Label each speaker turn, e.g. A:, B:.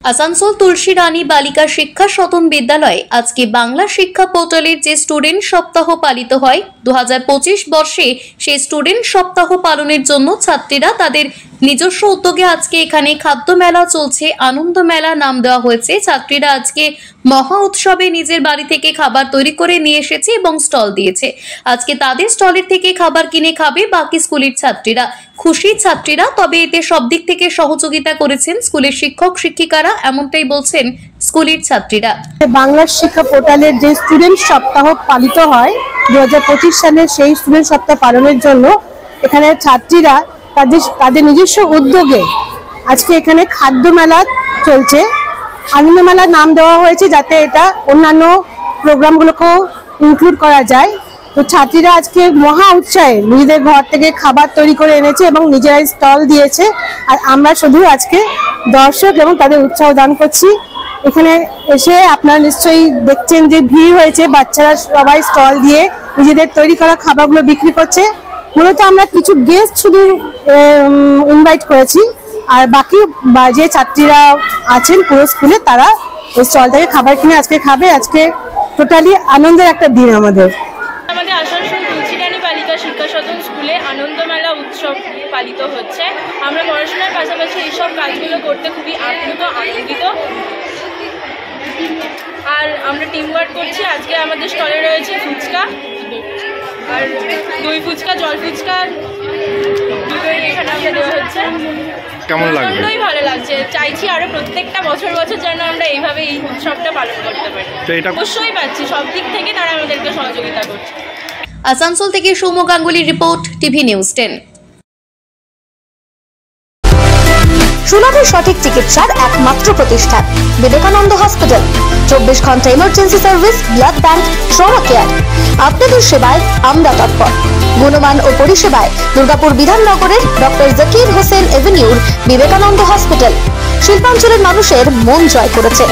A: আসানসোল তুলসী রানী বালিকা শিক্ষা সদন বিদ্যালয়ে আজকে বাংলা শিক্ষা পোর্টালের যে স্টুডেন্ট সপ্তাহ পালিত হয় 2025 বর্ষে সেই স্টুডেন্ট সপ্তাহ পালনের জন্য ছাত্রীরা তাদের নিজস্ব উদ্যোগে আজকে এখানে খাদ্য মেলা চলছে, আনন্দ মেলা নাম দেওয়া হয়েছে। ছাত্রীরা আজকে মহা উৎসবে নিজের বাড়ি থেকে খাবার তৈরি করে নিয়ে এসেছে এবং স্টল দিয়েছে। আজকে তাদের স্টলের থেকে খাবার কিনে খাবে বাকি স্কুলের ছাত্রীরা। খুশি ছাত্রীরা, তবে এতে সব দিক থেকে সহযোগিতা করেছেন স্কুলের শিক্ষক শিক্ষিকারা, এমনটাই বলছেন স্কুলের ছাত্রীরা।
B: বাংলা শিক্ষা পোর্টালের যে স্টুডেন্ট সপ্তাহ পালিত হয় 2025 সালে, সেই স্টুডেন্ট সপ্তাহ পালনের জন্য এখানে ছাত্রীরা তাদের নিজস্ব উদ্যোগে আজকে এখানে খাদ্য মেলা চলছে। আনন্দ মেলার নাম দেওয়া হয়েছে যাতে এটা অন্যান্য প্রোগ্রামগুলোকেও ইনক্লুড করা যায়। তো ছাত্রীরা আজকে মহা উৎসাহে নিজেদের ঘর থেকে খাবার তৈরি করে এনেছে এবং নিজেরাই স্টল দিয়েছে। আর আমরা শুধু আজকে দর্শক এবং তাদের উৎসাহ দান করছি। এখানে এসে আপনারা নিশ্চয়ই দেখছেন যে ভিড় হয়েছে, বাচ্চারা সবাই স্টল দিয়ে নিজেদের তৈরি করা খাবারগুলো বিক্রি করছে। মূলত আমরা কিছু গেস্ট শুধু ইনভাইট করেছি, আর বাকি যে ছাত্রীরা আছেন পুরো স্কুলে তারা এই স্টল থেকে খাবার কিনে আজকে খাবে। আজকে টোটালি আনন্দের একটা দিন আমাদের।
C: আসানসোল তুলসী রানী বালিকা শিক্ষা সদন স্কুলে আনন্দ মেলা উৎসব পালিত হচ্ছে। আমরা পড়াশোনার পাশাপাশি এইসব কাজগুলো করতে খুবই আনন্দিত। আর আমরা টিম ওয়ার্ক করছি। আজকে আমাদের স্টলে রয়েছে ফুচকা, আর দই ফুচকা, জল ফুচকা, দুটোই এখানে আমরা দেওয়া হচ্ছে।
D: কেমন লাগছে?
C: প্রচণ্ডই ভালো লাগছে। চাইছি আরো প্রত্যেকটা বছর যেন আমরা এইভাবে এই উৎসবটা পালন করতে পারি। অবশ্যই পাচ্ছি, সব দিক থেকে তারা আমাদেরকে সহযোগিতা করছে।
A: আসানসোল থেকে সৌম্য গাঙ্গুলির রিপোর্ট, টিভি নিউজ 10।
E: সুলভে সঠিক চিকিৎসার একমাত্র প্রতিষ্ঠান বিবেকানন্দ হসপিটাল। 24 ঘন্টা emergency service, blood bank, trauma care. আপনাদের সেবায় আমরা তৎপর। গুণমান ও পরিষেবায় দুর্গাপুর বিধাননগরের ডক্টর জাকির হোসেন এভিনিউর বিবেকানন্দ হসপিটাল শিল্পাঞ্চলের মানুষের মন জয় করেছে।